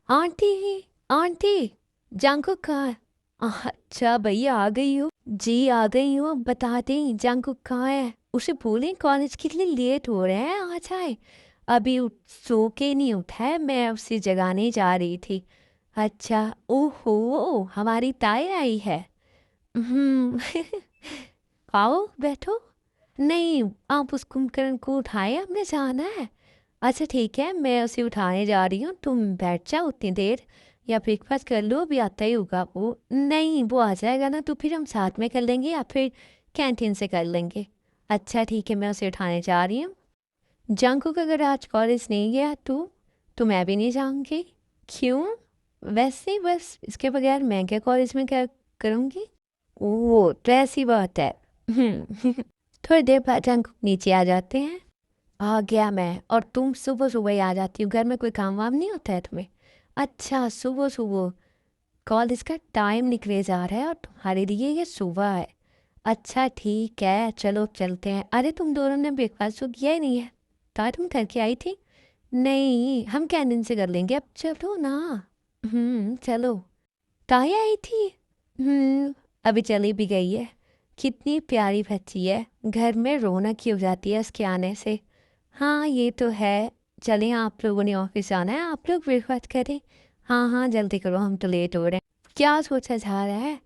Aunty, aunty, Jungkook कहाँ है? अच्छा भैया आ गई हो। जी आ गई हो। बता दें जंकुक कहाँ है? उसे बोलें कॉलेज के लिए लेट हो रहे हैं, आ जाए। अभी सो के नहीं उठा है, मैं उसे जगाने जा रही थी। अच्छा। ओहो, हमारी ताई आई है। हम्म। आओ बैठो। नहीं, आप उस कुंभकर्ण को उठाए, हमने जाना है। अच्छा ठीक है, मैं उसे उठाने जा रही हूँ, तुम बैठ जाओ उतनी देर। या ब्रेकफास्ट कर लो, अभी आता ही होगा वो। नहीं, वो आ जाएगा ना तो फिर हम साथ में कर लेंगे या फिर कैंटीन से कर लेंगे। अच्छा ठीक है, मैं उसे उठाने जा रही हूँ। जंकुक अगर आज कॉलेज नहीं गया तो मैं भी नहीं जाऊँगी। क्यों? वैसे ही बस, इसके बगैर मैं क्या कॉलेज में क्या करूँगी। ओह तो ऐसी बात है। थोड़ी देर बाद जंकुक नीचे आ जाते हैं। आ गया मैं, और तुम सुबह सुबह ही आ जाती हो, घर में कोई काम वाम नहीं होता है तुम्हें? अच्छा सुबह सुबह, कॉलेज का टाइम निकले जा रहा है और तुम्हारे लिए ये सुबह है। अच्छा ठीक है, चलो चलते हैं। अरे तुम दोनों ने ब्रेकफास्ट तो किया ही नहीं है। ताई तुम करके आई थी। नहीं, हम कैंटीन से कर लेंगे, अब चलो ना। चलो। ताई आई थी। हम्म अभी चली भी गई है। कितनी प्यारी बच्ची है, घर में रौनक ही हो जाती है उसके आने से। हाँ ये तो है। चलें, आप लोगों ने ऑफिस जाना है, आप लोग ब्रेकफास्ट करें। हाँ हाँ जल्दी करो, हम तो लेट हो रहे हैं। क्या सोचा जा रहा है?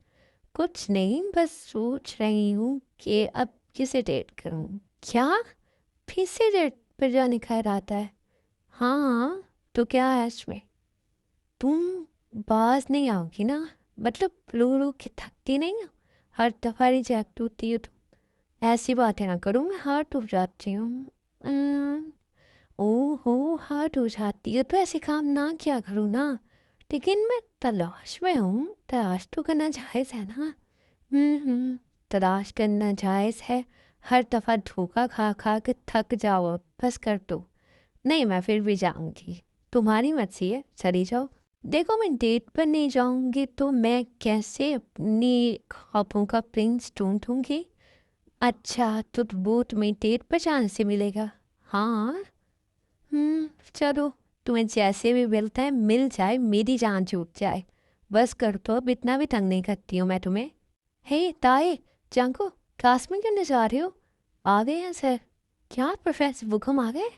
कुछ नहीं, बस सोच रही हूँ कि अब किसे डेट करूँ। क्या? फिर से डेट पर जाने का इरादा है? हाँ, तो क्या है इसमें? तुम बाज नहीं आओगी ना? मतलब रो रो के थकती नहीं ना? हर दफा रिजेक्ट होती है तुम। ऐसी बातें ना करो, मैं हर्ट हो जाती हूँ। अम्म, ओहो, हर्ट हो जाती है तो ऐसे काम ना किया करो ना। लेकिन मैं तलाश में हूँ, तलाश तो करना जायज़ है ना। हम्म, तलाश करना जायज़ है। हर दफ़ा धोखा खा खा के थक जाओ, बस कर दो। नहीं, मैं फिर भी जाऊंगी। तुम्हारी मर्जी है, चली जाओ। देखो, मैं डेट पर नहीं जाऊंगी तो मैं कैसे अपनी ख्वाबों का प्रिंस ढूंढूंगी? अच्छा, तो वो तुम्हें डेट पर जाने से मिलेगा? हाँ। चलो, तुम्हें जैसे भी मिलता है मिल जाए, मेरी जान छूट जाए। बस कर दो, अब इतना भी तंग नहीं करती हूँ मैं तुम्हें। हे ताए, जांको, क्लास में क्यों नहीं जा रहे हो? आ गए हैं सर। क्या प्रोफेसर बुकम आ गए?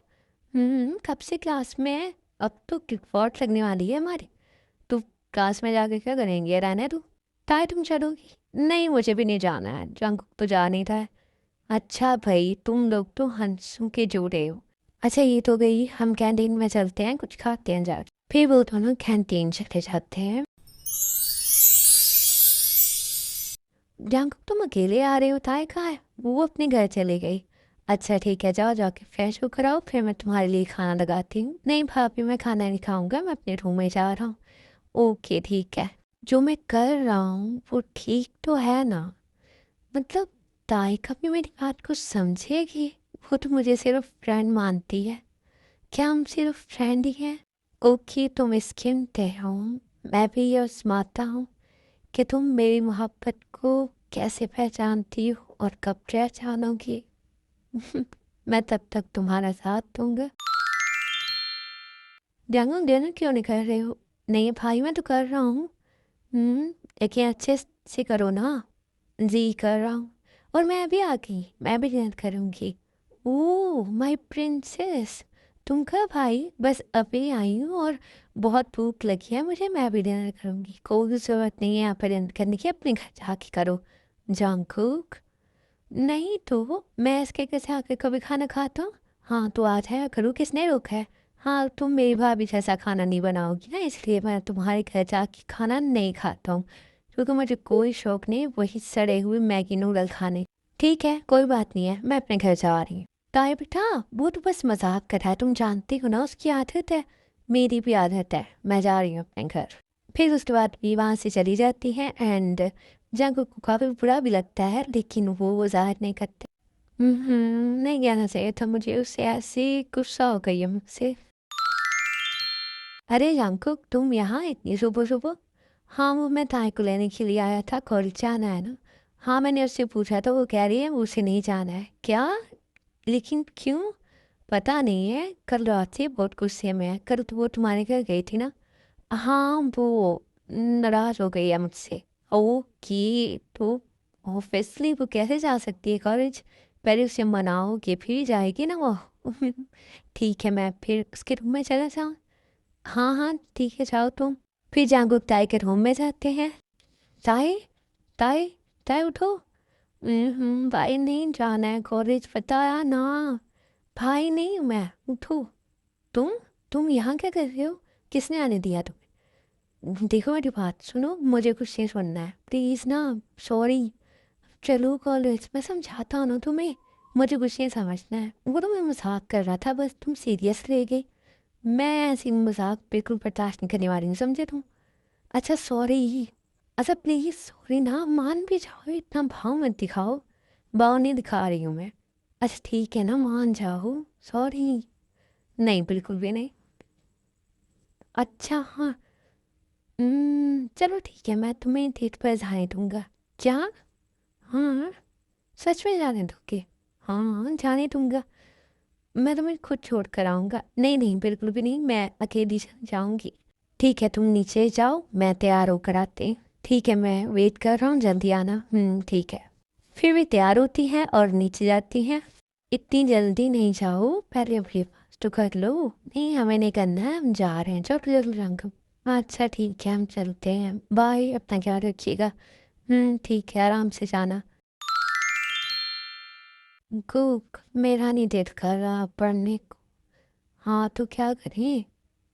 कब से क्लास में है? अब तो रिपोर्ट लगने वाली है हमारी। तू क्लास में जाके क्या करेंगे, रहने तू। ताए तुम चलोगी? नहीं, मुझे भी नहीं जाना है, जांको तो जा नहीं था। अच्छा भाई, तुम लोग तो हंसों के जोड़े हो। अच्छा ये तो गई, हम कैंटीन में चलते हैं, कुछ खाते हैं जाके। फिर वो दोनों कैंटीन चले जाते हैं। जंकुक तुम अकेले आ रहे हो, ताए कहाँ है? वो अपने घर चली गई। अच्छा ठीक है, जाओ जाके फ्रेश होकर आओ, फिर मैं तुम्हारे लिए खाना लगाती हूँ। नहीं भाभी, मैं खाना नहीं खाऊंगा, मैं अपने रूम में जा रहा हूँ। ओके ठीक है। जो मैं कर रहा हूँ वो ठीक तो है ना? मतलब ताई कभी मेरी बात को समझेगी? वो तो मुझे सिर्फ फ्रेंड मानती है। क्या हम सिर्फ फ्रेंड ही हैं? ओके, तुम इसके ते हो। मैं भी ये आजमाता हूँ कि तुम मेरी मोहब्बत को कैसे पहचानती हो और कब पहचानोगी। मैं तब तक तुम्हारा साथ दूंगा। जंगल डिनर क्यों नहीं कर रहे हो? नहीं भाई, मैं तो कर रहा हूँ। हम्म लेकिन अच्छे से करो ना। जी कर रहा हूँ। और मैं अभी आ गई, मैं भी डिनर करूँगी। ओह माय प्रिंसेस, तुम कब आई? बस अभी आई हूँ और बहुत भूख लगी है मुझे, मैं भी डिनर करूँगी। कोई ज़रूरत नहीं है यहाँ पर डिनर करने की, अपने घर जाके करो। जंकुक, नहीं तो मैं इसके कैसे आके कभी खाना खाता हूँ? हाँ तो आ जाया करो, किसने रोका है? हाँ, तुम मेरी भाभी जैसा खाना नहीं बनाओगी ना, इसलिए मैं तुम्हारे घर जाके खाना नहीं खाता हूँ। क्योंकि मुझे कोई शौक नहीं वही सड़े हुए मैगी नूडल खाने। ठीक है, कोई बात नहीं है, मैं अपने घर जा रही हूँ। ताए बेटा, वो तो बस मजाक कर रहा है, तुम जानती हो ना उसकी आदत है। मेरी भी आदत है, मैं जा रही हूँ अपने घर। फिर उसके बाद भी वहाँ से चली जाती है एंड जंगल को काफ़ी बुरा भी लगता है, लेकिन वो ज़ाहिर नहीं करते। नहीं कहना चाहिए था मुझे, उससे ऐसे गुस्सा हो गई है मुझसे। अरे जंकुक, तुम यहाँ इतनी सुबह सुबह? हाँ, वो मैं ताई को लेने के लिए आया था, कॉलेज जाना है ना। हाँ, मैंने उससे पूछा तो वो कह रही है उसे नहीं जाना है। क्या? लेकिन क्यों? पता नहीं है, कल रात से बहुत गुस्से में है। कल तो वो तुम्हारे घर गई थी ना। हाँ, वो नाराज़ हो गई है मुझसे। ओके, तो ऑब्वियसली वो कैसे जा सकती है कॉलेज? पहले उसे मनाओगे फिर जाएगी ना वो। ठीक है, मैं फिर उसके रूम में चला जाऊँ? हाँ, हाँ, ठीक है, जाओ तुम। फिर जंगकुक ताई के रूम में जाते हैं। ताई, ताई, ताई उठो। भाई नहीं जाना है कॉलेज, बताया ना। भाई नहीं हूँ मैं, उठो। तुम तुम यहाँ क्या कर रहे हो? किसने आने दिया तुम्हें? देखो मेरी बात सुनो, मुझे कुछ नहीं सुनना है प्लीज़ ना। सॉरी। चलो कॉलेज, मैं समझाता हूँ ना तुम्हें। मुझे कुछ नहीं समझना है, वो तो मैं मजाक कर रहा था, बस तुम सीरियस ले गई। मैं ऐसी मजाक बिल्कुल बर्दाश्त नहीं करने वाली हूँ, समझे तुम? अच्छा सॉरी। अच्छा प्लीज़ सॉरी ना, मान भी जाओ, इतना भाव मत दिखाओ। भाव नहीं दिखा रही हूँ मैं। अच्छा ठीक है ना, मान जाओ। सॉरी। नहीं, बिल्कुल भी नहीं। अच्छा हाँ। चलो ठीक है, मैं तुम्हें डेट पर जाने दूंगा। क्या? हाँ, सच में जाने दोगे? हाँ, जाने दूंगा। मैं तुम्हें खुद छोड़ कर आऊँगा। नहीं नहीं, बिल्कुल भी नहीं, मैं अकेली चली जाऊँगी। ठीक है, तुम नीचे जाओ, मैं तैयार होकर आती हूँ। ठीक है, मैं वेट कर रहा हूँ, जल्दी आना। ठीक है। फिर भी तैयार होती हैं और नीचे जाती हैं। इतनी जल्दी नहीं जाओ, पहले ब्रेकफास्ट तो कर लो। नहीं, हमें नहीं करना है, हम जा रहे हैं, चलो जल्दी रंग। अच्छा ठीक है, हम चलते हैं, बाय, अपना ख्याल रखिएगा। ठीक है, आराम से जाना। कुक, मेरा नहीं दिल कर रहा पढ़ने को। हाँ तो क्या करें?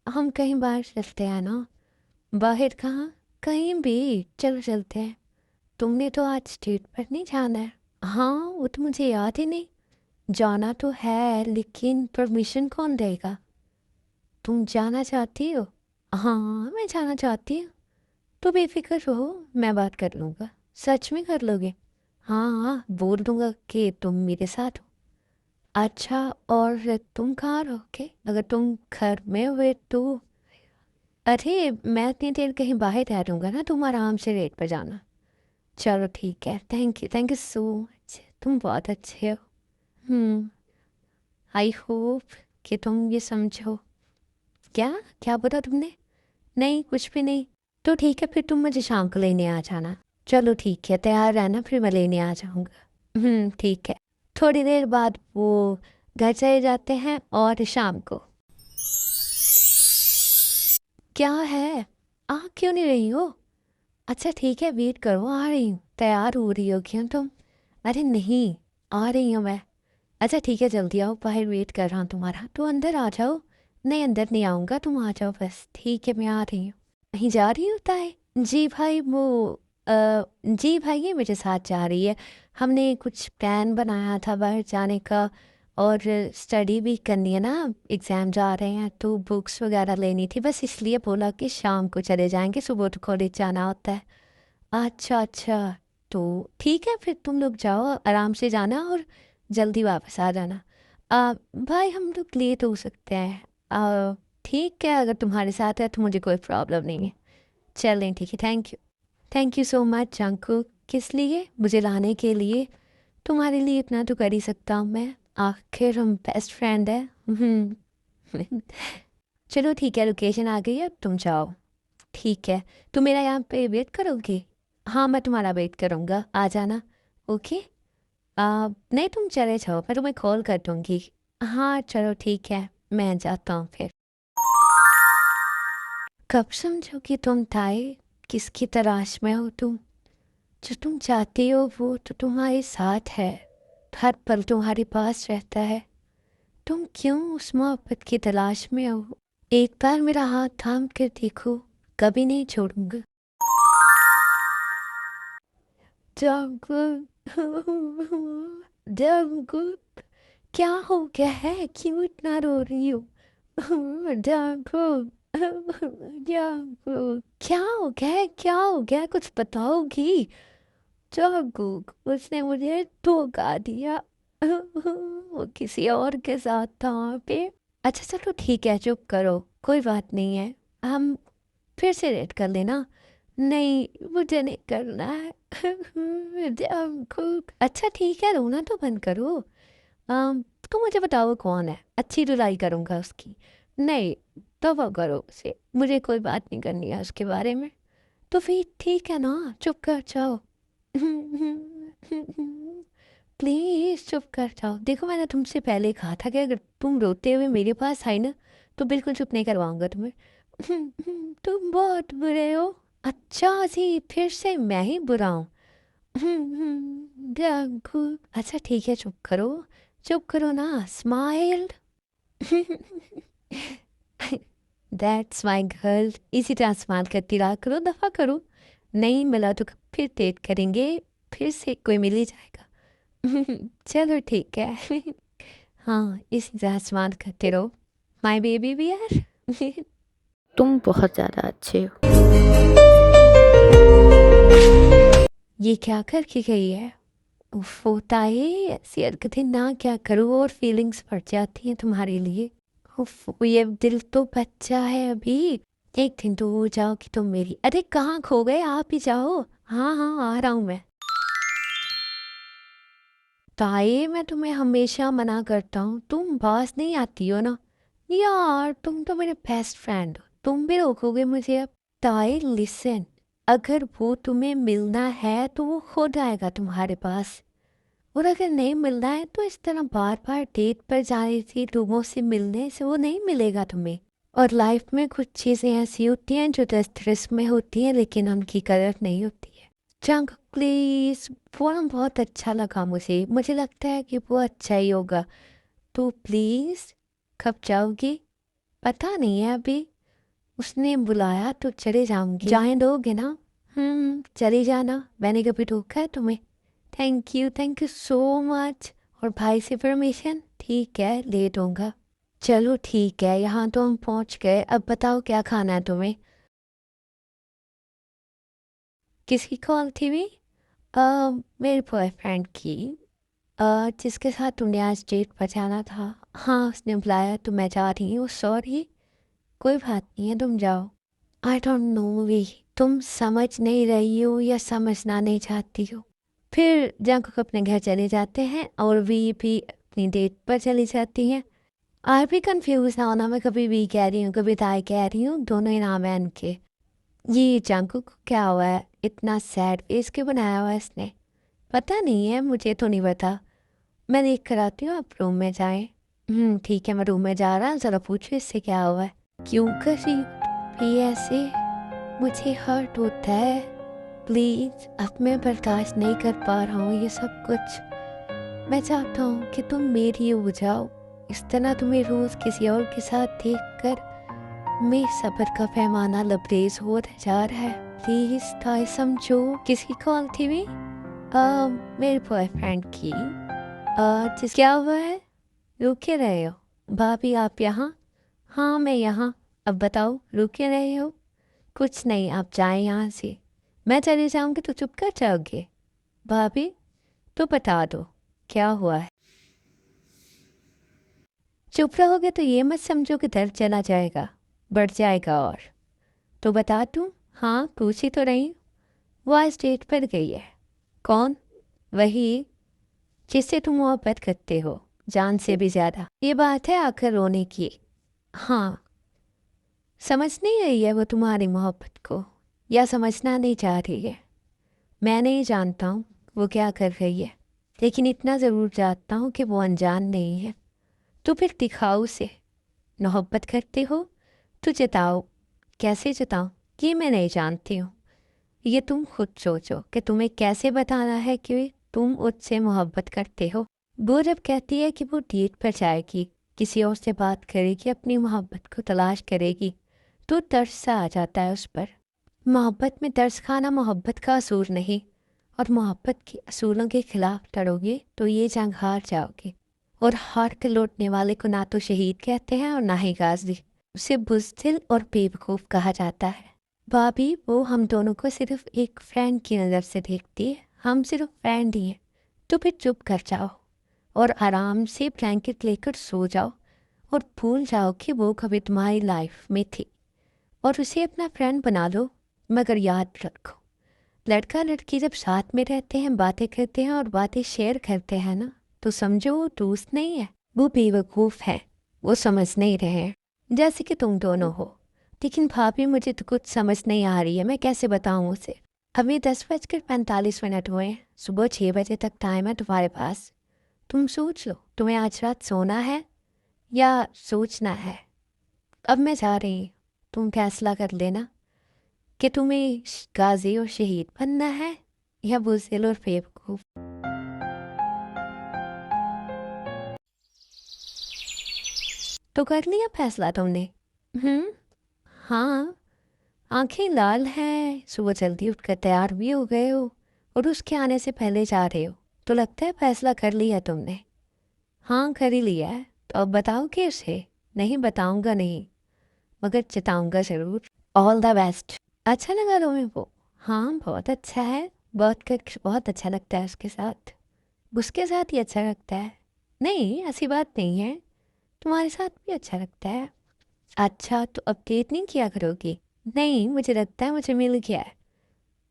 हम कहीं बाहर चलते हैं ना। बाहर कहाँ? कहीं भी। चलो चलते हैं। तुमने तो आज स्टेट पर नहीं जाना है। हाँ, वो तो मुझे याद ही नहीं। जाना तो है, लेकिन परमिशन कौन देगा? तुम जाना चाहती हो? हाँ, मैं जाना चाहती हूँ। तो बेफिक्र रहो, मैं बात कर लूँगा। सच में कर लोगे? हाँ हाँ, बोल दूंगा कि तुम मेरे साथ हो। अच्छा, और तुम कहाँ रहोगे अगर तुम घर में हुए तो? अरे, मैं इतनी देर कहीं बाहर रह लूँगा ना, तुम आराम से रेट पर जाना। चलो ठीक है, थैंक यू सो मच, तुम बहुत अच्छे हो। हम्म आई होप कि तुम ये समझो। क्या? क्या बोला तुमने? नहीं, कुछ भी नहीं। तो ठीक है, फिर तुम मुझे शाम को लेने आ जाना। चलो ठीक है, तैयार रहना, फिर मैं लेने आ जाऊँगा। ठीक है। थोड़ी देर बाद वो घर चले जाते हैं और शाम को। क्या है? आ क्यों नहीं रही हो? अच्छा ठीक है, वेट करो, आ रही हूँ। तैयार हो रही हो क्यों तुम? अरे नहीं, आ रही हूँ मैं। अच्छा ठीक है, जल्दी आओ, बाहर वेट कर रहा हूँ तुम्हारा, तो अंदर आ जाओ। नहीं, अंदर नहीं आऊँगा, तुम आ जाओ बस। ठीक है, मैं आ रही हूँ। कहीं जा रही होता है? जी भाई, वो जी भाई, ये मेरे साथ जा रही है। हमने कुछ प्लान बनाया था बाहर जाने का, और स्टडी भी करनी है ना। एग्ज़ाम जा रहे हैं तो बुक्स वगैरह लेनी थी, बस इसलिए बोला कि शाम को चले जाएंगे, सुबह तो कॉलेज जाना होता है। अच्छा अच्छा। तो ठीक है, फिर तुम लोग जाओ, आराम से जाना और जल्दी वापस आ जाना। भाई, हम लोग लेट हो सकते हैं। ठीक है, अगर तुम्हारे साथ है तो मुझे कोई प्रॉब्लम नहीं है। चलें, ठीक है, थैंक यू सो मच जंकू। किस लिए? मुझे लाने के लिए। तुम्हारे लिए इतना तो कर ही सकता हूँ मैं, आखिर हम बेस्ट फ्रेंड है। चलो ठीक है, लोकेशन आ गई है, अब तुम जाओ। ठीक है। तुम मेरा यहाँ पे वेट करोगे? हाँ, मैं तुम्हारा वेट करूँगा, आ जाना। ओके। नहीं, तुम चले जाओ, मैं तुम्हें कॉल कर दूँगी। हाँ चलो ठीक है, मैं जाता हूँ फिर। कब समझोगी तुम ताई? किसकी तलाश में हो तुम? जो तुम चाहती हो वो तो तुम्हारे साथ है, हर पल तुम्हारे पास रहता है। तुम क्यों उस मोहब्बत की तलाश में हो? एक बार मेरा हाथ थाम कर देखो, कभी नहीं छोड़ूंगा। जंकुक, जंकुक, क्या हो गया है? क्यों इतना रो रही हो? जंकुक, जंकुक, क्या हो गया है? क्या हो गया है? कुछ बताओगी? जंकुक, उसने मुझे धोखा दिया। वो किसी और के साथ था वहाँ पे। अच्छा चलो ठीक है, चुप करो, कोई बात नहीं है। हम फिर से रेड कर लेना। नहीं, मुझे नहीं करना है। अच्छा ठीक है, रोना तो बंद करो। तो मुझे बताओ कौन है, अच्छी धुलाई करूँगा उसकी। नहीं, तौबा करो उसे, मुझे कोई बात नहीं करनी है उसके बारे में। तो फिर ठीक है ना, चुप कर जाओ। प्लीज चुप कर जाओ। देखो मैंने तुमसे पहले कहा था कि अगर तुम रोते हुए मेरे पास आई ना तो बिल्कुल चुप नहीं करवाऊंगा तुम्हें। तुम बहुत बुरे हो। अच्छा जी, फिर से मैं ही बुरा हूँ। गंगू, अच्छा ठीक है, चुप करो ना, स्माइल। दैट्स माई गर्ल, इसी तरह स्माइल करती रहा करो, दफा करो। नहीं मिला तो फिर डेट करेंगे, फिर से कोई मिल ही जाएगा। चलो ठीक है। हाँ, इसी तरह स्माइल करते रहो, माई बेबी भी यार। तुम बहुत ज़्यादा अच्छे हो। ये क्या करके गई है? उफ, होता है ऐसी हरकतें ना क्या करो और फीलिंग्स बढ़ जाती हैं तुम्हारे लिए। उफ, ये दिल तो बच्चा है अभी। एक दिन तो हो जाओ कि तुम मेरी। अरे कहाँ खो गए, आप ही जाओ। हाँ हाँ, आ रहा हूँ मैं। ताए, मैं तुम्हें हमेशा मना करता हूँ, तुम पास नहीं आती हो ना। यार तुम तो मेरे बेस्ट फ्रेंड हो, तुम भी रोकोगे मुझे अब? ताए लिसन, अगर वो तुम्हें मिलना है तो वो खुद आएगा तुम्हारे पास। और अगर नहीं मिलना है तो इस तरह बार बार डेट पर जाने से, लोगों से मिलने से वो नहीं मिलेगा तुम्हें। और लाइफ में कुछ चीज़ें ऐसी होती हैं जो दस्तरस में होती हैं लेकिन उनकी कदर नहीं होती है। जंग प्लीज, वो ना बहुत अच्छा लगा मुझे, मुझे लगता है कि वो अच्छा ही होगा। तो प्लीज, कब जाओगी? पता नहीं है अभी, उसने बुलाया तो चले जाऊंगी। जाने दोगे ना? चले जाना, मैंने कभी रोका है तुम्हें? Thank you so much. और भाई से परमिशन? ठीक है, लेट होगा। चलो ठीक है, यहाँ तो हम पहुँच गए, अब बताओ क्या खाना है तुम्हें? किसकी कॉल थी भी? मेरे बॉयफ्रेंड की, जिसके साथ तुमने आज डेट पर जाना था। हाँ, उसने बुलाया तो मैं जा रही हूँ, सॉरी। कोई बात नहीं है, तुम जाओ। आई डोंट नो वी, तुम समझ नहीं रही हो या समझना नहीं चाहती हो। फिर जंकुक अपने घर चले जाते हैं और वी भी अपनी डेट पर चली जाती हैं। आप भी कंफ्यूज ना होना, मैं कभी वी कह रही हूँ कभी ताई कह रही हूँ, दोनों ही नाम है इनके। ये जंकुक को क्या हुआ है, इतना सैड फेस क्यों बनाया हुआ है इसने? पता नहीं है, मुझे तो नहीं पता। मैं देख कर आती हूँ, आप रूम में जाएं। ठीक है, मैं रूम में जा रहा हूँ, ज़रा पूछो इससे क्या हुआ है। क्यों कर रही हो भी ऐसे? मुझे हर्ट होता है, प्लीज़, अब मैं बर्दाश्त नहीं कर पा रहा हूँ ये सब कुछ। मैं चाहता हूँ कि तुम मेरी हो जाओ। इस तरह तुम्हें रोज़ किसी और के साथ देखकर मैं सब्र का पैमाना लबरेज हो जा रहा है। प्लीज़ ताई समझो। किसकी कॉल थी भी? मेरे बॉयफ्रेंड की। जिस क्या हुआ है, रुके रहे हो? भाभी आप यहाँ? हाँ मैं यहाँ। अब बताओ, रुके रहे हो? कुछ नहीं, आप जाएं यहाँ से। मैं चले जाऊँगी तो चुप कर जाओगे? भाभी, तो बता दो क्या हुआ है। चुप रहोगे तो ये मत समझो कि दर्द चला जाएगा, बढ़ जाएगा। और तो बता दूँ? हाँ, पूछ ही तो रही हूँ। वो आज डेट पर गई है। कौन? वही जिससे तुम मोहब्बत करते हो, जान से भी ज़्यादा। ये बात है आकर रोने की। हाँ, समझ नहीं रही है वो तुम्हारी मोहब्बत को, या समझना नहीं चाह रही है। मैं नहीं जानता हूँ वो क्या कर रही है, लेकिन इतना ज़रूर जानता हूँ कि वो अनजान नहीं है। तो फिर दिखाओ उसे, मोहब्बत करते हो तो जताओ। कैसे जताओ ये मैं नहीं जानती हूँ, ये तुम खुद सोचो कि तुम्हें कैसे बताना है कि तुम उससे मोहब्बत करते हो। वो जब कहती है कि वो डेट पर जाएगी, किसी और से बात करेगी, अपनी मोहब्बत को तलाश करेगी, तो तरस सा आ जाता है उस पर। मोहब्बत में तरस खाना मोहब्बत का असूल नहीं, और मोहब्बत के असूलों के खिलाफ लड़ोगे तो ये जंग हार जाओगे। और हार के लौटने वाले को ना तो शहीद कहते हैं और ना ही गाजी, उसे बुज़दिल और बेवकूफ़ कहा जाता है। भाभी, वो हम दोनों को सिर्फ एक फ्रेंड की नज़र से देखती है, हम सिर्फ फ्रेंड ही हैं। तो फिर चुप कर जाओ और आराम से ब्लैंकेट लेकर सो जाओ और भूल जाओ कि वो कभी तुम्हारी लाइफ में थी, और उसे अपना फ्रेंड बना लो। मगर याद रखो, लड़का लड़की जब साथ में रहते हैं, बातें करते हैं और बातें शेयर करते हैं ना, तो समझो वो दोस्त नहीं है, वो बेवकूफ़ है, वो समझ नहीं रहे हैं। जैसे कि तुम दोनों हो। लेकिन भाभी मुझे तो कुछ समझ नहीं आ रही है, मैं कैसे बताऊँ उसे। अभी 10:45 हुए हैं, सुबह 6 बजे तक टाइम है तुम्हारे पास। तुम सोच लो, तुम्हें आज रात सोना है या सोचना है। अब मैं जा रही हूँ, तुम फैसला कर लेना कि तुम्हें गाजी और शहीद बनना है या बुज़दिल और बेवकूफ़। तो कर लिया फैसला तुमने? हाँ, आंखें लाल हैं, सुबह जल्दी उठकर तैयार भी हो गए हो और उसके आने से पहले जा रहे हो, तो लगता है फैसला कर लिया तुमने। हाँ, कर ही लिया है। तो अब बताओ कैसे? नहीं बताऊंगा नहीं, मगर चिताऊंगा ज़रूर। All the best. अच्छा लगा तुम्हें वो? हाँ, बहुत अच्छा है। बहुत अच्छा लगता है उसके साथ। उसके साथ ही अच्छा लगता है। नहीं, ऐसी बात नहीं है, तुम्हारे साथ भी अच्छा लगता है। अच्छा, तो अब डेट नहीं किया करोगी? नहीं, मुझे लगता है मुझे मिल गया है।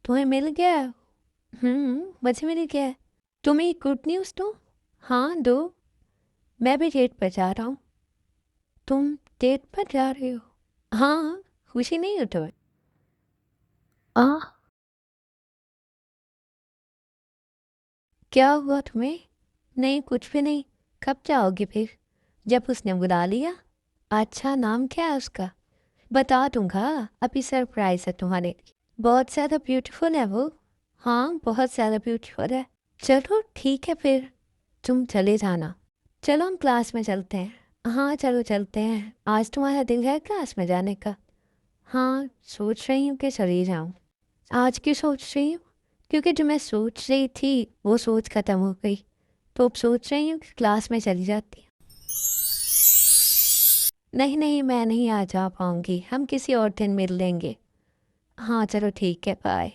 तुम्हें मिल गया है? मुझे मिल गया है। तुम्हें एक गुड न्यूज़ दूँ? हाँ, दो। मैं भी डेट पर जा रहा हूँ। तुम डेट पर जा रहे हो? हाँ, खुशी नहीं हो तुम्हें? आ क्या हुआ तुम्हें? नहीं, कुछ भी नहीं। कब जाओगे फिर? जब उसने बुला लिया। अच्छा, नाम क्या है उसका? बता दूंगा, अभी सरप्राइज है तुम्हारे लिए। बहुत ज़्यादा ब्यूटीफुल है वो। हाँ, बहुत ज़्यादा ब्यूटीफुल है। चलो ठीक है फिर, तुम चले जाना। चलो हम क्लास में चलते हैं। हाँ, चलो चलते हैं। आज तुम्हारा दिल है क्लास में जाने का? हाँ, सोच रही हूँ कि चली जाऊँ। आज क्यों सोच रही हूँ? क्योंकि जो मैं सोच रही थी वो सोच खत्म हो गई, तो अब सोच रही हूँ कि क्लास में चली जाती। नहीं नहीं, मैं नहीं आ जा पाऊँगी, हम किसी और दिन मिल लेंगे। हाँ चलो ठीक है, बाय।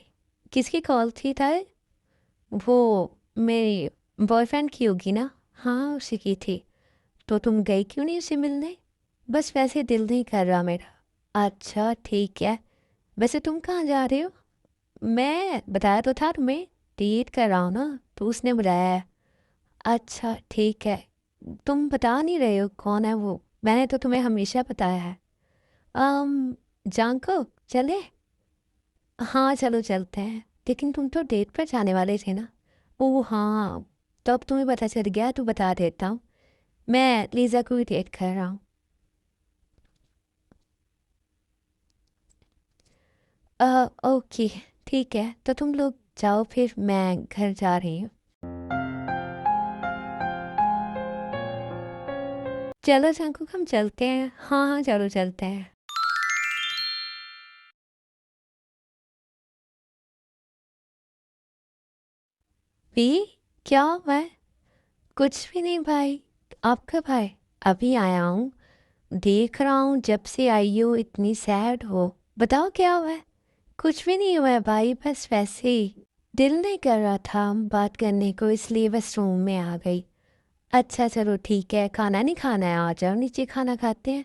किसकी कॉल थी ताए? वो मेरी बॉयफ्रेंड की होगी ना। हाँ, उसी की थी। तो तुम गई क्यों नहीं उसे मिलने? बस वैसे दिल नहीं कर रहा मेरा। अच्छा ठीक है। वैसे तुम कहाँ जा रहे हो? मैं बताया तो था तुम्हें, डेट कर रहा हूँ ना, तो उसने बुलाया है। अच्छा ठीक है। तुम बता नहीं रहे हो कौन है वो? मैंने तो तुम्हें हमेशा बताया है। जांको, चले? हाँ चलो चलते हैं। लेकिन तुम तो डेट पर जाने वाले थे ना? ओह हाँ, तो अब तुम्हें पता चल गया तो बता देता हूँ। मैं लीज़ा को ही डेट कर रहा हूँ। ओके, ठीक है, तो तुम लोग जाओ फिर, मैं घर जा रही हूँ। चलो शंकु, हम चलते हैं। हाँ हाँ, चलो चलते हैं। भी, क्या हुआ है? कुछ भी नहीं भाई। आपका भाई? अभी आया हूँ। देख रहा हूँ जब से आई हो इतनी सैड हो। बताओ क्या हुआ है? कुछ भी नहीं हुआ है भाई, बस वैसे ही दिल नहीं कर रहा था बात करने को, इसलिए बस रूम में आ गई। अच्छा चलो ठीक है, खाना नहीं खाना है? आ जाओ नीचे, खाना खाते हैं।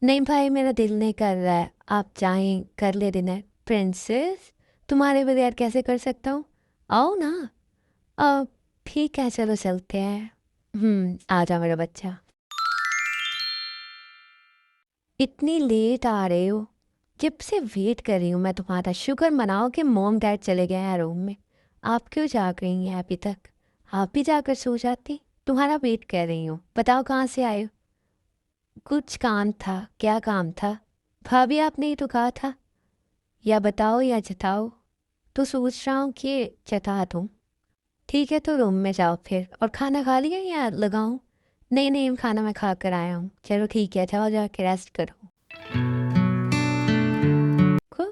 नहीं भाई, मेरा दिल नहीं कर रहा है, आप चाहें कर ले डिनर। प्रिंसेस, तुम्हारे बगैर कैसे कर सकता हूँ? आओ ना। अब ठीक है, चलो चलते हैं। आ जा मेरा बच्चा। इतनी लेट आ रहे हो? जब से वेट कर रही हूँ मैं तुम्हारा। शुक्र मनाओ कि मॉम डैड चले गए हैं रूम में। आप क्यों जाग रही हैं अभी तक? आप भी जाकर सो जाती। तुम्हारा वेट कर रही हूँ, बताओ कहाँ से आए हो? कुछ काम था। क्या काम था? भाभी आपने ही तो कहा था, या बताओ या जताओ। तो सोच रहा हूँ कि जता दूँ। ठीक है, तो रूम में जाओ फिर। और खाना खा लिया या लगाऊँ? नहीं नहीं, खाना मैं खा कर आया हूँ। चलो ठीक है, जाओ जाके रेस्ट करो। को,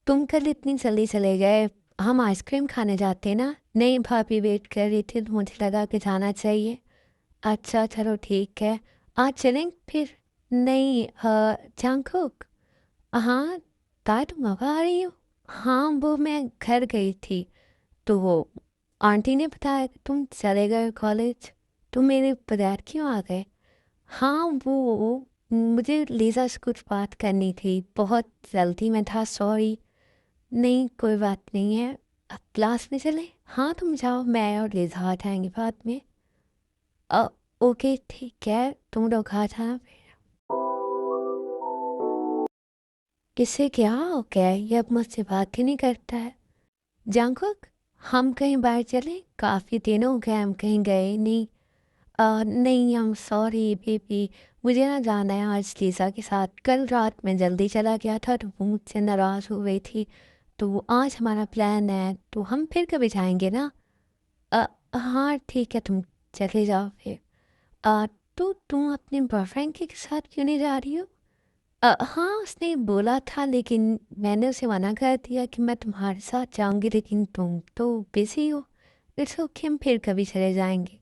तुम कल इतनी जल्दी चले गए। हम आइसक्रीम खाने जाते ना। नहीं, भाभी वेट कर रही थी तो मुझे लगा कि जाना चाहिए। अच्छा चलो ठीक है, आज चलें फिर। नहीं, जंगकुक। हाँ, ताई तुम अब आ रही हो? हाँ, वो मैं घर गई थी, तो वो आंटी ने बताया कि तुम चले गए कॉलेज। तुम मेरे बगैर क्यों आ गए? हाँ, वो मुझे लीजा से कुछ बात करनी थी, बहुत जल्दी में था, सॉरी। नहीं, कोई बात नहीं है। अब क्लास में चले? हाँ, तुम जाओ, मैं और लीजा आ जाएंगे बाद में। अ, ओके ठीक है, तुम लोग आ जाना। इससे क्या हो गया है? ये अब मुझसे बात ही नहीं करता है। जंकुक, हम कहीं बाहर चलें? काफ़ी दिन हो गए हम कहीं गए नहीं। नहीं, I'm सॉरी बेबी, मुझे ना जाना है आज लीज़ा के साथ। कल रात मैं जल्दी चला गया था तो वो मुझसे नाराज़ हो गई थी। तो आज हमारा प्लान है तो हम फिर कभी जाएंगे ना। अ, हाँ ठीक है, तुम चले जाओ फिर। अ, तो तुम अपने बॉयफ्रेंड के साथ क्यों नहीं जा रही हो? हाँ, उसने बोला था लेकिन मैंने उसे मना कर दिया कि मैं तुम्हारे साथ जाऊंगी, लेकिन तुम तो बिज़ी हो। इट्स ओके, हम फिर कभी चले जाएंगे।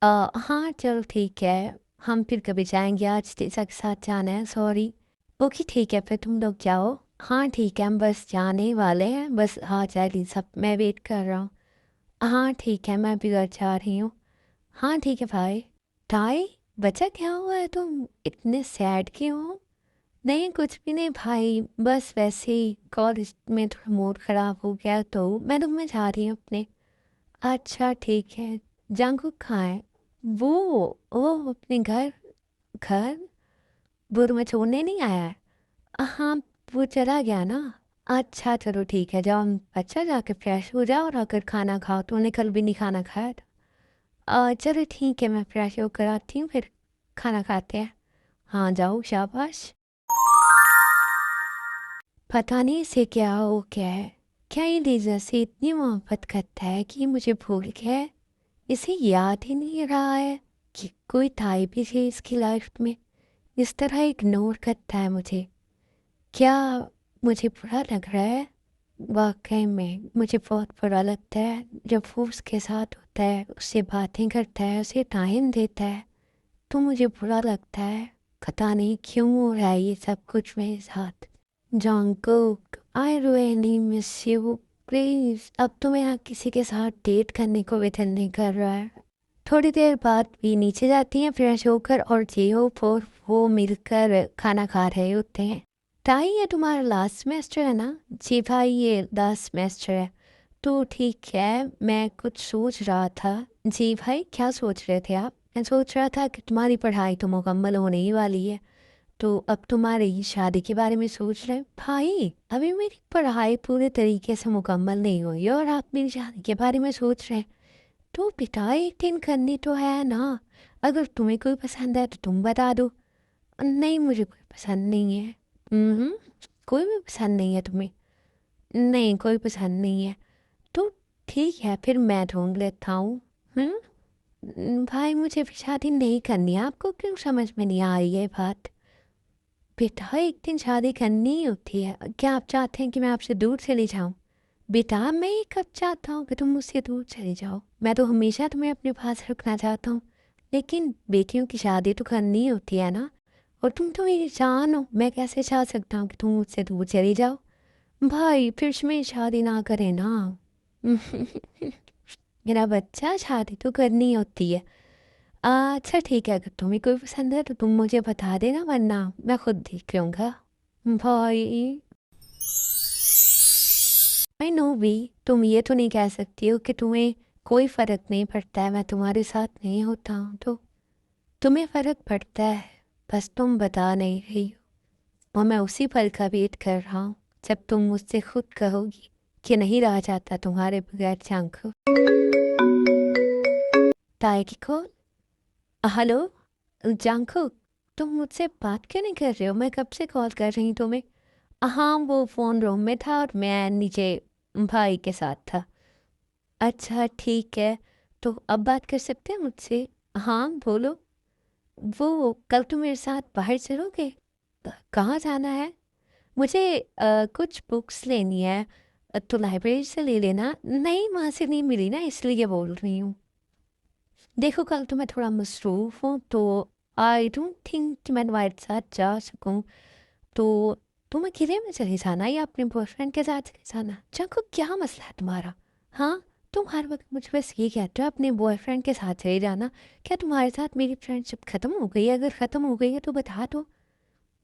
हाँ चलो ठीक है, हम फिर कभी जाएंगे, आज तेजा के साथ जाना है, सॉरी। ओके ठीक है, फिर तुम लोग जाओ। हाँ ठीक है, हम बस जाने वाले हैं, बस हाँ जाए सब, मैं वेट कर रहा हूँ। हाँ ठीक है, मैं भी घर जा रही हूँ। हाँ ठीक है भाई। ताई, बच्चा क्या हुआ है, तुम इतने सैड क्यों हो? नहीं कुछ भी नहीं भाई, बस वैसे ही कॉलेज में थोड़ा मूड ख़राब हो गया तो मैं रूम में जा रही हूँ अपने। अच्छा ठीक है। जंकुक कहाँ है? वो अपने घर। घर? वो तुम्हें छोड़ने नहीं आया है? हाँ, वो चला गया ना। अच्छा चलो ठीक है, जाओ अच्छा जाके फ्रेश हो जाओ और आकर खाना खाओ, तूने कल भी नहीं खाना खाया था। चलो ठीक है, मैं फ्रेश होकर आती हूँ फिर खाना खाते हैं। हाँ जाओ, शाबाश। पता नहीं इसे क्या हो गया है। क्या ये लीजा से इतनी मोहब्बत करता है कि मुझे भूल गया है? इसे याद ही नहीं रहा है कि कोई था भी है इसकी लाइफ में। इस तरह इग्नोर करता है मुझे। क्या मुझे बुरा लग रहा है? वाकई में मुझे बहुत बुरा लगता है जब वो उसके साथ होता है, उससे बातें करता है, उसे टाइम देता है, तो मुझे बुरा लगता है। पता नहीं क्यों हो रहा है ये सब कुछ मेरे साथ। Jungkook, I really miss you. Please, अब तो मेरा किसी के साथ डेट करने को भी दिल नहीं कर रहा है। थोड़ी देर बाद भी नीचे जाती हैं फ्रेश होकर और जियो और वो मिलकर खाना खा रहे होते हैं। ताई, ये तुम्हारा लास्ट सेमेस्टर है ना? जी भाई, ये लास्ट सेमेस्टर है। तो ठीक है, मैं कुछ सोच रहा था। जी भाई, क्या सोच रहे थे आप? मैं सोच रहा था कि तुम्हारी पढ़ाई तो मुकम्मल होने ही वाली है, तो अब तुम्हारी शादी के बारे में सोच रहे हैं। भाई, अभी मेरी पढ़ाई पूरे तरीके से मुकम्मल नहीं हुई और आप मेरी शादी के बारे में सोच रहे हैं। तो बेटा, एक दिन करनी तो है ना। अगर तुम्हें कोई पसंद है तो तुम बता दो। नहीं, मुझे कोई पसंद नहीं है। हम्म, कोई भी पसंद नहीं है तुम्हें? नहीं, कोई पसंद नहीं है। तो ठीक है, फिर मैं ढूंढ लेता हूँ। भाई, मुझे भी शादी नहीं करनी है, आपको क्यों समझ में नहीं आ रही है बात? बेटा, एक दिन शादी करनी ही होती है। क्या आप चाहते हैं कि मैं आपसे दूर चली जाऊं? बेटा, मैं ये कब चाहता हूँ कि तुम मुझसे दूर चले जाओ? मैं तो हमेशा तुम्हें अपने पास रखना चाहता हूँ। लेकिन बेटियों की शादी तो करनी ही होती है ना। और तुम तो मेरी जान हो, मैं कैसे चाह सकता हूँ कि तुम मुझसे दूर चली जाओ? भाई, फिर से मेरी शादी ना करें ना। मेरा बच्चा, शादी तो करनी होती है। अच्छा ठीक है, अगर तुम्हें कोई पसंद है तो तुम मुझे बता देना, वरना मैं खुद देख लूँगा। भाई, आई नो भी, तुम ये तो नहीं कह सकती हो कि तुम्हें कोई फ़र्क नहीं पड़ता है मैं तुम्हारे साथ नहीं होता हूँ तो। तुम्हें फ़र्क पड़ता है, बस तुम बता नहीं रही हो। और मैं उसी पल का वेट कर रहा हूँ जब तुम मुझसे खुद कहोगी कि नहीं रहा जाता तुम्हारे बगैर चांको। ताए की कॉल। हेलो जांको, तुम मुझसे बात क्यों नहीं कर रहे हो? मैं कब से कॉल कर रही हूँ तुम्हें। हाँ, वो फ़ोन रूम में था और मैं नीचे भाई के साथ था। अच्छा ठीक है, तो अब बात कर सकते हैं मुझसे? हाँ बोलो। वो कल तुम मेरे साथ बाहर चलोगे? कहाँ जाना है? मुझे कुछ बुक्स लेनी है। तो लाइब्रेरी से ले लेना। नहीं, वहाँ से नहीं मिली ना, इसलिए बोल रही हूँ। देखो, कल तो मैं थोड़ा मसरूफ़ हूँ तो आई डोंट थिंक कि मैं तुम्हारे साथ जा सकूँ। तो तुम अकेले में चले जाना या अपने बॉयफ्रेंड के साथ चले जाना? चाको, क्या मसला है तुम्हारा? हाँ, तुम हर वक्त मुझे बस ये कहते हो अपने बॉयफ्रेंड के साथ चले जाना। क्या तुम्हारे साथ मेरी फ्रेंडशिप ख़त्म हो गई है? अगर ख़त्म हो गई है तो बता दो।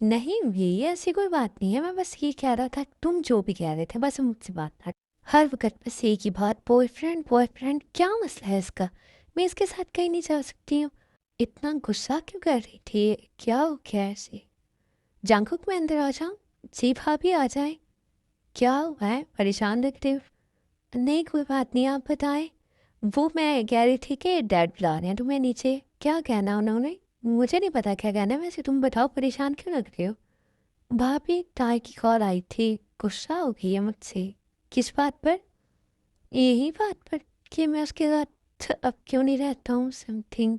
नहीं भी, ऐसी कोई बात नहीं है, मैं बस ये कह रहा था, तुम जो भी कह रहे थे बस मुझसे बात ना। हर वक्त बस एक ही बात, बॉयफ्रेंड बॉयफ्रेंड, क्या मसला है इसका? मैं इसके साथ कहीं नहीं जा सकती हूँ। इतना गुस्सा क्यों कर रही थी? क्या हो गया ऐसे? जंकुक, मैं अंदर आ जाऊँ? जी भाभी आ जाए। क्या हुआ है, परेशान लगते हो? नहीं कोई बात नहीं, आप बताएं। वो मैं कह रही थी कि डैड बुला रहे हैं तुम्हें नीचे। क्या कहना उन्होंने? मुझे नहीं पता क्या कहना है, वैसे तुम बताओ, परेशान क्यों लग रहे हो? भाभी ताई की कॉल आई थी, गुस्सा हो गई है मुझसे। किस बात पर? यही बात पर कि मैं उसके साथ अब क्यों नहीं रहता हूँ, समथिंग।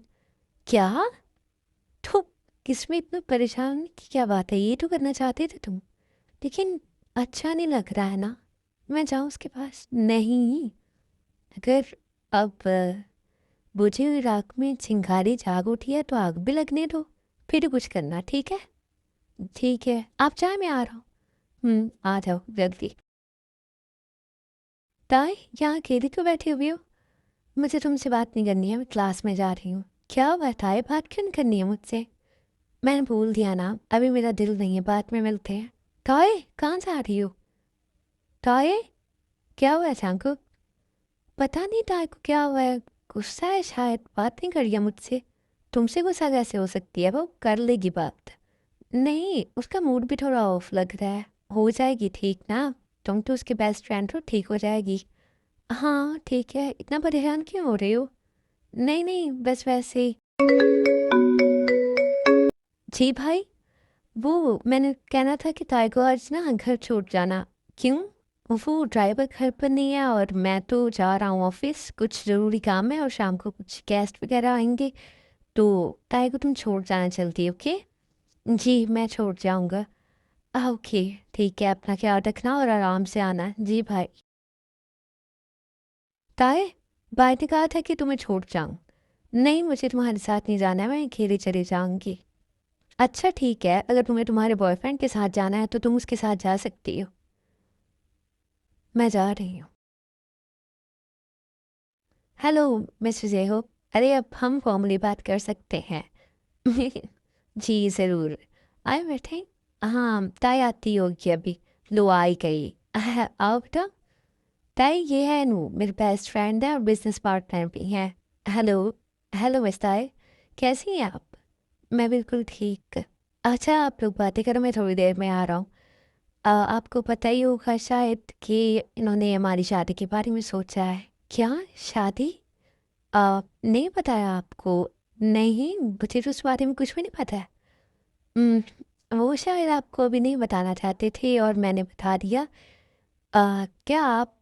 क्या? तो किसमें इतना परेशान की क्या बात है, ये तो करना चाहते थे तुम। लेकिन अच्छा नहीं लग रहा है ना, मैं जाऊँ उसके पास? नहीं, अगर अब बुझी हुई राख में चिंगारी जाग उठी है तो आग भी लगने दो, फिर कुछ करना, ठीक है? ठीक है, आप चाहे मैं आ रहा हूँ। आ जाओ जल्दी। ताई यहाँ अकेली क्यों बैठी हुई हो? मुझे तुमसे बात नहीं करनी है, मैं क्लास में जा रही हूँ। क्या हुआ ताई, बात क्यों नहीं करनी है मुझसे? मैंने बोल दिया ना, अभी मेरा दिल नहीं है, बाद में मिलते हैं। ताई कहाँ जा रही हो? ताई क्या हुआ चांकू? पता नहीं ताई को क्या हुआ है, गुस्सा है शायद, बात नहीं कर रही है मुझसे। तुमसे गुस्सा कैसे हो सकती है, वो कर लेगी बात। नहीं, उसका मूड भी थोड़ा ऑफ लग रहा है। हो जाएगी ठीक ना, तुम तो उसके बेस्ट फ्रेंड हो, ठीक हो जाएगी। हाँ ठीक है, इतना परेशान क्यों हो रहे हो? नहीं नहीं, बस वैसे ही। जी भाई, वो मैंने कहना था कि ताई को आज ना घर छोड़ जाना। क्यों? वो ड्राइवर घर पर नहीं है और मैं तो जा रहा हूँ ऑफिस, कुछ ज़रूरी काम है और शाम को कुछ गेस्ट वगैरह आएंगे, तो ताई को तुम छोड़ जाना जल्दी, ओके? जी मैं छोड़ जाऊँगा। ओके ठीक है, अपना ख्याल रखना और आराम से आना। जी भाई। ताई, भाई ने कहा था कि तुम्हें छोड़ जाऊँ। नहीं, मुझे तुम्हारे साथ नहीं जाना है, मैं अकेले चली जाऊँगी। अच्छा ठीक है, अगर तुम्हें तुम्हारे बॉयफ्रेंड के साथ जाना है तो तुम उसके साथ जा सकती हो। मैं जा रही हूँ। हेलो मिस्टर जेहो, अरे अब हम फॉर्मली बात कर सकते हैं। जी ज़रूर, आए बैठे। हाँ ताई आती होगी अभी, लो आई गई। आओ बेटा। ताई ये है नू, मेरे बेस्ट फ्रेंड है और बिजनेस पार्टनर भी हैं। हेलो। हेलो मिस ताई, कैसी हैं आप? मैं बिल्कुल ठीक। अच्छा आप लोग बातें करो, मैं थोड़ी देर में आ रहा हूँ। आपको पता ही होगा शायद कि इन्होंने हमारी शादी के बारे में सोचा है। क्या? शादी? नहीं बताया आपको? नहीं, मुझे तो उस बारे में कुछ भी नहीं पता है। उम, वो शायद आपको अभी नहीं बताना चाहते थे और मैंने बता दिया। क्या आप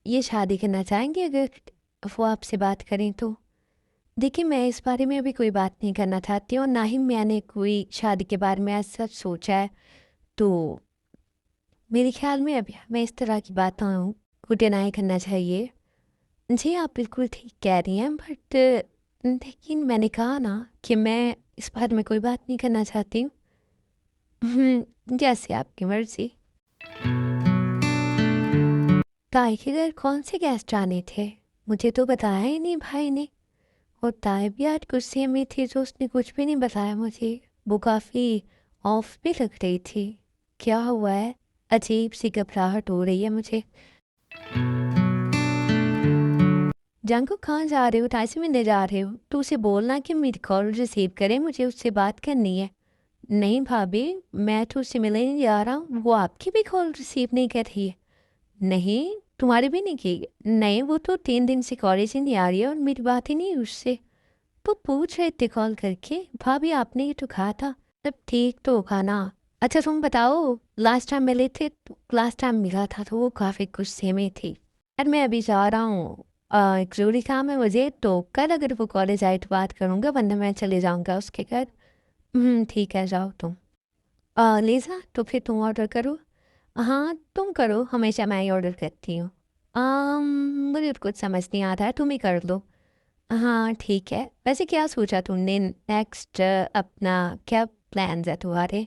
ये शादी करना चाहेंगे अगर वो आपसे बात करें तो? देखिए मैं इस बारे में अभी कोई बात नहीं करना चाहती हूँ और ना ही मैंने कोई शादी के बारे में ऐसा सोचा है, तो मेरे ख्याल में अभी हमें इस तरह की बातों को डिनाई करना चाहिए। जी आप बिल्कुल ठीक कह रही हैं, बट लेकिन मैंने कहा ना कि मैं इस बारे में कोई बात नहीं करना चाहती हूँ। जैसे आपकी मर्जी। ताई के घर कौन से गेस्ट आने थे? मुझे तो बताया ही नहीं भाई ने। और ताई भी आज गुस्से में थी तो उसने कुछ भी नहीं बताया मुझे। वो काफ़ी ऑफ भी लग रही थी। क्या हुआ है? अजीब सी घबराहट हो रही है मुझे। जंको कहाँ जा रहे हो? ताई से मिलने जा रहे हो? तो उसे बोलना कि मेरी कॉल रिसीव करे, मुझे उससे बात करनी है। नहीं भाभी, मैं तो उससे मिलने नहीं जा रहा हूँ, वो आपकी भी कॉल रिसीव नहीं कर रही है। नहीं, तुम्हारी भी नहीं की? नहीं, वो तो 3 दिन से कॉलेज ही नहीं आ रही है और मेरी बात ही नहीं हुई उससे। वो पूछ रहे थे कॉल करके, भाभी आपने ये तो कहा था। तब ठीक तो होगा ना। अच्छा तुम बताओ, लास्ट टाइम मिले थे तो लास्ट टाइम मिला था तो वो काफ़ी गुस्से में थी। यार मैं अभी जा रहा हूँ, एक ज़रूरी काम है मुझे, तो कल अगर वो कॉलेज आए तो बात करूँगा, वरना मैं चले जाऊँगा उसके घर। ठीक है जाओ तुम। लिज़ा तो फिर तुम ऑर्डर करो। हाँ तुम करो, हमेशा मैं ही ऑर्डर करती हूँ। मुझे तो कुछ समझ नहीं आता है, तुम ही कर लो। हाँ ठीक है, वैसे क्या सोचा तुमने नेक्स्ट, अपना क्या प्लान्स है तुम्हारे?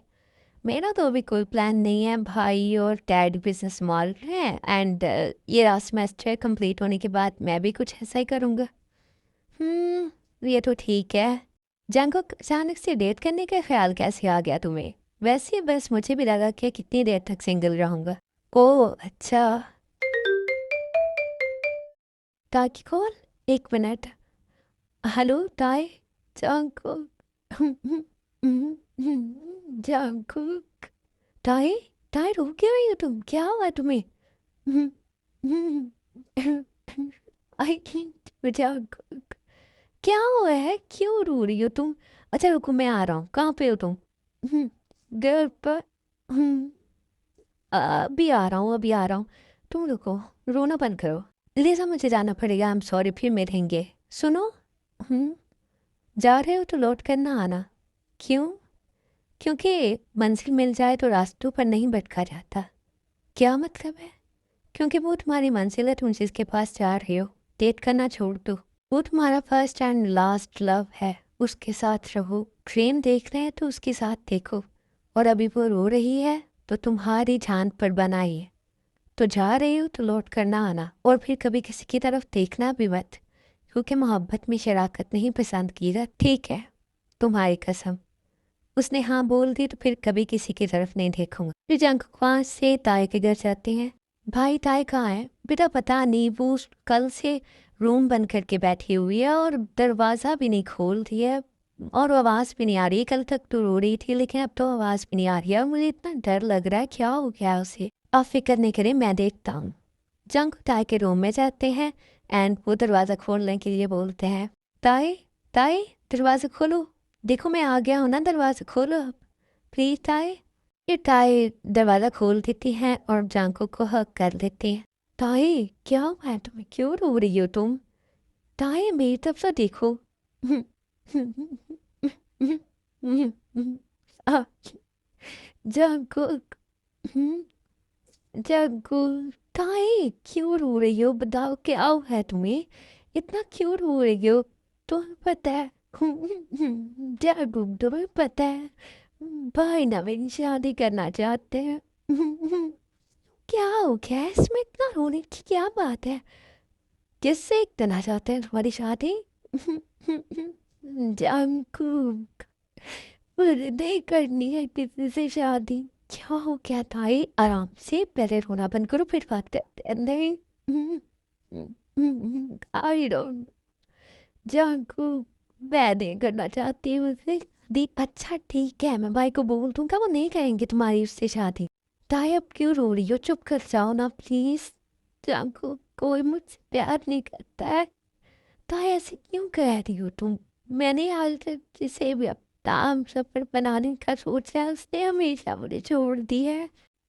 मेरा तो अभी कोई प्लान नहीं है, भाई और डैड बिजनेस मॉल है एंड ये लास्ट सेमेस्टर कंप्लीट होने के बाद मैं भी कुछ ऐसा ही करूँगा। ये तो ठीक है। जंग को अचानक से डेट करने का ख्याल कैसे आ गया तुम्हें? वैसे बस मुझे भी लगा कि कितनी देर तक सिंगल रहूँगा। ओह अच्छा। ताकि कौन? 1 मिनट। हेलो ताई। जंकुक। जंकुक। ताई ताई रो क्यों रही हो तुम? क्या हुआ तुम्हें? आई क्या हुआ है? क्यों रो रही हो तुम? अच्छा रुको, मैं आ रहा हूँ। कहाँ पे हो तुम? घर पर। अभी आ रहा हूँ, अभी आ रहा हूँ। तुम रुको, रोना बंद करो। लिज़ा मुझे जाना पड़ेगा, आई एम सॉरी, फिर मिलेंगे। सुनो, हम्म, जा रहे हो तो लौट कर ना आना। क्यों? क्योंकि मंजिल मिल जाए तो रास्तों पर नहीं भटका जाता। क्या मतलब है? क्योंकि वो तुम्हारी मंजिल है, तुम जिसके पास जा रहे हो। डेट करना छोड़ दो। वो तुम्हारा फर्स्ट एंड लास्ट लव है, उसके साथ रहो। ट्रेन देख रहे हैं तो उसके साथ देखो। और अभी वो रो रही है तो तुम्हारी जान पर बनाइए। तो जा रही हो तो लौट कर ना आना, और फिर कभी किसी की तरफ देखना भी मत, क्योंकि मोहब्बत में शराकत नहीं पसंद की जाती। ठीक है, तुम्हारी कसम। उसने हाँ बोल दी तो फिर कभी किसी की तरफ नहीं देखूंगा। फिर जंग से ताए के घर जाते हैं। भाई ताए कहाँ है? बेटा पता नहीं, वो कल से रूम बंद करके बैठी हुई है और दरवाज़ा भी नहीं खोल रही है, और आवाज़ भी नहीं आ रही है। कल तक तो रो रही थी, लेकिन अब तो आवाज़ भी नहीं आ रही है, और मुझे इतना डर लग रहा है। क्या हो गया उसे? आप फिक्र नहीं करें, मैं देखता हूँ। जंग ताए के रूम में जाते हैं एंड वो दरवाज़ा खोलने के लिए बोलते हैं, ताए ताए दरवाज़ा खोलो, देखो मैं आ गया हूँ ना, दरवाज़ा खोलो अब प्लीज़ ताए। ये ताए दरवाज़ा खोल देती हैं और जांको को हक कर देती हैं। ताए क्या हुआ है तुम्हें? क्यों रो रही हो तुम? ताए मेरी तरफ से देखो। आ, जांको, जांको, ताए क्यों रो रही हो? बताओ क्या हुआ है तुम्हें? इतना क्यों रो रही हो? तुम्हें पता है? जागो, तुम्हें पता है भाई ना मेरी शादी करना चाहते हैं। क्या हो गया है? इसमें इतना रोने की क्या बात है? किससे करना चाहते हैं तुम्हारी शादी? जानकुक, मुझे नहीं करनी है किसी से शादी। क्या हो गया ताई? आराम से, पहले रोना बंद करो फिर बात करते हैं। नहीं, आई डोंट, जानकुक, मैं नहीं करना चाहती हूँ उसे। दी अच्छा ठीक है, मैं भाई को बोल दूंगा, वो नहीं करेंगे तुम्हारी उससे शादी। ताई अब क्यों रो रही हो? चुप कर जाओ ना प्लीज। जानको कोई मुझसे प्यार नहीं करता है। ताई ऐसे क्यों कह रही हो तुम? मैंने आज तक जिसे भी अपना हम सफर बनाने का सोचा है, उसने हमेशा मुझे छोड़ दी है।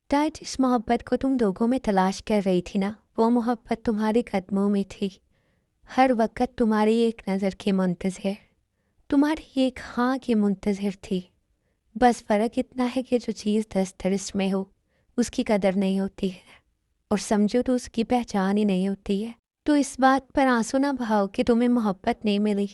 ताई जिस मोहब्बत को तुम लोगों में तलाश कर रही थी ना, वो मोहब्बत तुम्हारे कदमों में थी। हर वक्त तुम्हारी एक नज़र की मुंतज़िर, तुम्हारी एक हाँ की मुंतज़िर थी। बस फ़र्क इतना है कि जो चीज़ दस्तरस में हो उसकी कदर नहीं होती है, और समझो तो उसकी पहचान ही नहीं होती है। तो इस बात पर आंसू ना बहाओ कि तुम्हें मोहब्बत नहीं मिली।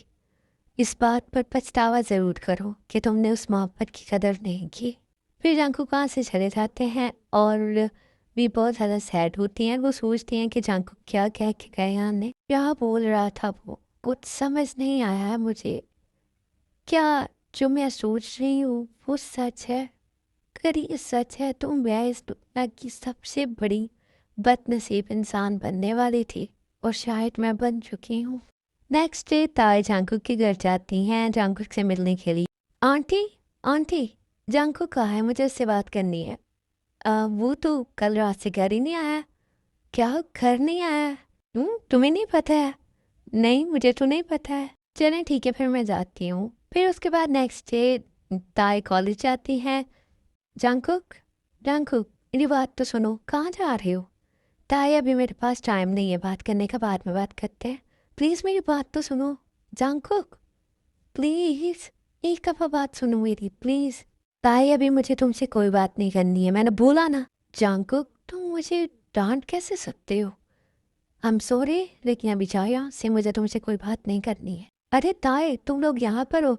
इस बात पर पछतावा ज़रूर करो कि तुमने उस मोहब्बत की कदर नहीं की। फिर जांकू कहाँ से चले जाते हैं और भी बहुत ज़्यादा सैड होती हैं। वो सोचती हैं कि जांकू क्या कह के गए हैं, हमने क्या बोल रहा था, वो कुछ समझ नहीं आया है मुझे। क्या जो मैं सोच रही हूँ वो सच है? अगर ये सच है तो मैं इस दुनिया की सबसे बड़ी बदनसीब इंसान बनने वाली थी, और शायद मैं बन चुकी हूँ। नेक्स्ट डे ताई जांकुक के घर जाती हैं जांकुक से मिलने के लिए। आंटी, आंटी, जांकुक कहाँ है? मुझे उससे बात करनी है। वो तो कल रात से घर ही नहीं आया। क्या घर नहीं आया? तुम्हें नहीं पता है? नहीं, मुझे तो नहीं पता है। चलें ठीक है, फिर मैं जाती हूँ। फिर उसके बाद नेक्स्ट डे ताई कॉलेज जाती हैं। जांकुक, जांकुक, मेरी बात तो सुनो, कहाँ जा रहे हो? ताई अभी मेरे पास टाइम नहीं है बात करने का, बाद में बात करते हैं। प्लीज़ मेरी बात तो सुनो। जांकुक, प्लीज़ एक दफ़ा बात सुनो मेरी, प्लीज़। ताई अभी मुझे तुमसे कोई बात नहीं करनी है, मैंने बोला ना। जांकुक, तुम मुझे डांट कैसे सकते हो? आई एम सॉरी, लेकिन अभी जाओ यहाँ से, मुझे तुमसे कोई बात नहीं करनी है। अरे ताई, तुम लोग यहाँ पर हो?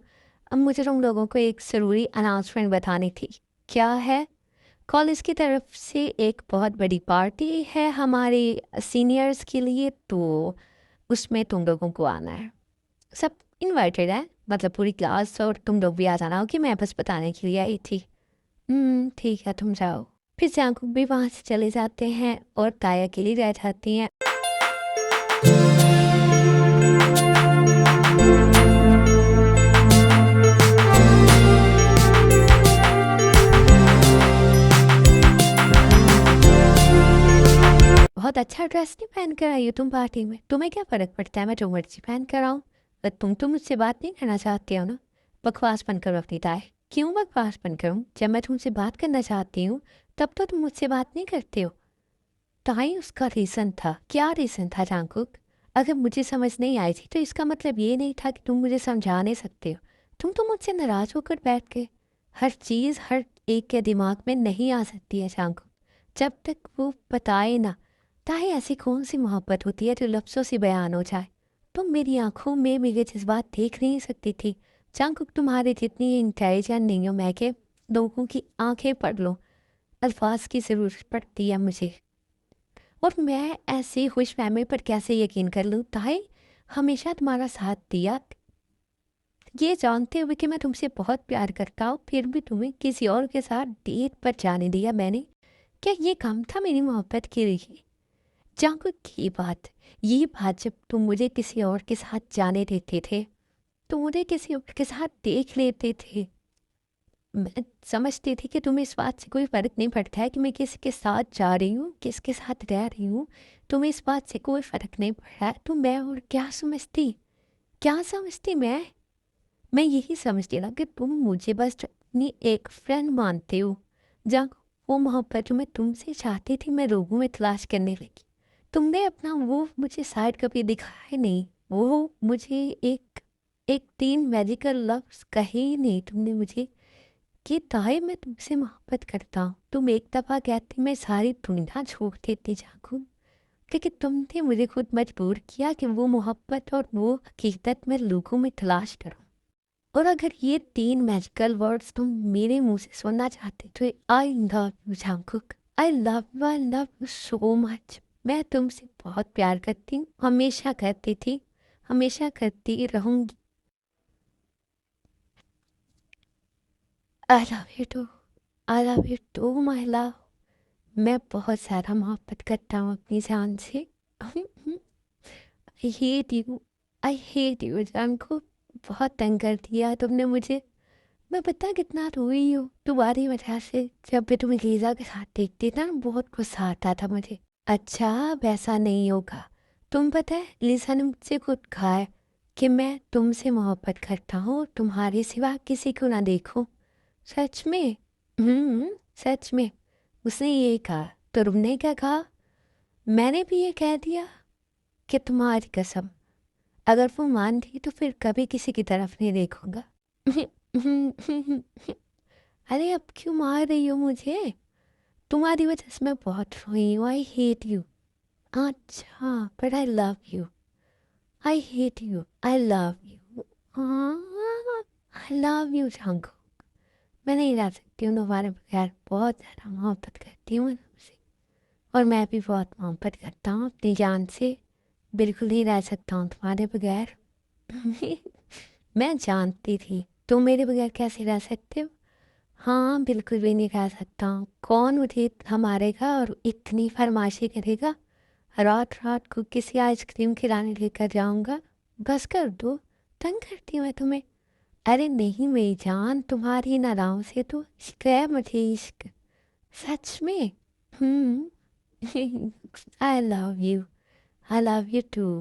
अब मुझे तुम लोगों को एक ज़रूरी अनाउंसमेंट बतानी थी। क्या है? कॉलेज की तरफ से एक बहुत बड़ी पार्टी है हमारे सीनियर्स के लिए, तो उसमें तुम लोगों को आना है। सब इनवाइटेड है, मतलब पूरी क्लास, और तुम लोग भी आ जाना हो, कि मैं बस बताने के लिए आई थी। ठीक है, तुम जाओ। फिर जांकुक भी वहाँ से चले जाते हैं और ताई अकेली रह जाती हैं। बहुत अच्छा ड्रेस नहीं पहन कर आई हो तुम पार्टी में, तुम्हें क्या फ़र्क पड़ता है मैं जो मर्जी पहन कर आऊँ। तुम तो मुझसे बात नहीं करना चाहते हो ना, बकवास बनकर अपनी ताए। क्यों बकवास बन करूँ, जब मैं तुमसे बात करना चाहती हूँ तब तो तुम मुझसे बात नहीं करते हो। ताई उसका रीज़न था, क्या रीज़न था जांकुक? अगर मुझे समझ नहीं आई थी तो इसका मतलब ये नहीं था कि तुम मुझे समझा नहीं सकते हो। तुम तो मुझसे नाराज़ होकर बैठ गए। हर चीज़ हर एक के दिमाग में नहीं आ सकती है जांकुक, जब तक वो बताए ना। ताई ऐसी कौन सी मोहब्बत होती है जो लफ्ज़ों से बयान हो जाए। तुम मेरी आंखों में मेरे जज्बात देख नहीं सकती थी। जांकुक तुम्हारे जितनी इंटेलिजेंट नहीं हो मैं के लोगों की आंखें पढ़ लो, अल्फाज की ज़रूरत पड़ती है मुझे। और मैं ऐसे खुशफ़हमी पर कैसे यकीन कर लूँ ताई, हमेशा तुम्हारा साथ दिया, ये जानते हुए कि मैं तुमसे बहुत प्यार करता हूँ, फिर भी तुम्हें किसी और के साथ डेट पर जाने दिया मैंने। क्या ये कम था मेरी मोहब्बत के लिए? जांको की बात, ये बात जब तुम मुझे किसी और के साथ जाने देते थे, तो मुझे किसी और के साथ देख लेते थे। मैं समझती थी कि तुम्हें इस बात से कोई फ़र्क नहीं पड़ता है कि मैं किसके साथ जा रही हूँ, किसके साथ रह रही हूँ। तुम्हें इस बात से कोई फ़र्क नहीं पड़ रहा है, तो मैं और क्या समझती? क्या समझती मैं? मैं यही समझती ना कि तुम मुझे बस अपनी एक फ्रेंड मानते हो। जहाँ वो मोहब्बत जो मैं तुमसे चाहती थी मैं लोगों में तलाश करने लगी। तुमने अपना वो मुझे साइड कभी दिखाया ही नहीं। वो मुझे एक एक 3 मैजिकल लफ्ज़ कहे ही नहीं तुमने मुझे कि ताई मैं तुमसे मोहब्बत करता हूँ। तुम एक दफ़ा कहती मैं सारी दुनिया छोड़ देती जाकू, क्योंकि तुमने मुझे खुद मजबूर किया कि वो मोहब्बत और वो हकीकत में लोगों में तलाश करूँ। और अगर ये 3 मैजिकल वर्ड्स तुम मेरे मुँह से सुनना चाहते तो आई love you Jungkook, I love you so much. मैं तुमसे बहुत प्यार करती हूँ, हमेशा करती थी, हमेशा करती रहूँगी। I love you too, I love you too my love. मैं बहुत ज़्यादा मोहब्बत करता हूँ अपनी जान से। I hate you, I hate you Jungkook. बहुत तंग कर दिया तुमने मुझे। मैं पता कितना रोई हूँ तुम्हारी वजह से। जब भी तुम्हें लीज़ा के साथ देखती था ना बहुत गुस्सा आता था मुझे। अच्छा, वैसा नहीं होगा। तुम पता है लीज़ा ने मुझसे खुद कहा है कि मैं तुमसे मोहब्बत करता हूँ, तुम्हारे सिवा किसी को ना देखूं। सच में? सच में। उसने ये कहा, तो तुमने क्या कहा? मैंने भी ये कह दिया कि तुम्हारी कसम, अगर वो मान थी तो फिर कभी किसी की तरफ नहीं देखूंगा। अरे अब क्यों मार रही हो मुझे? तुम्हारी वजह से मैं बहुत रोई हूँ। I hate you. अच्छा, but I love you. I hate you, I love you. I love you जांको। मैं नहीं रह सकती हूँ तुम्हारे बगैर, बहुत ज़्यादा मोहब्बत करती हूँ मैं तुमसे। और मैं भी बहुत मोहब्बत करता हूँ अपनी जान से। बिल्कुल नहीं रह सकता हूँ तुम्हारे बगैर। मैं जानती थी तुम मेरे बगैर कैसे रह सकते हो। हाँ, बिल्कुल भी नहीं रह सकता हूँ। कौन मुझे इतना मारेगा और इतनी फरमाइशें करेगा? रात रात को किसी आइसक्रीम खिलाने लेकर जाऊंगा। बस कर दो, तंग करती हूँ मैं तुम्हें। अरे नहीं मेरी जान, तुम्हारी नाराज़ से तो इश्क है मुझे, इश्क। सच में। I love you, I love you to.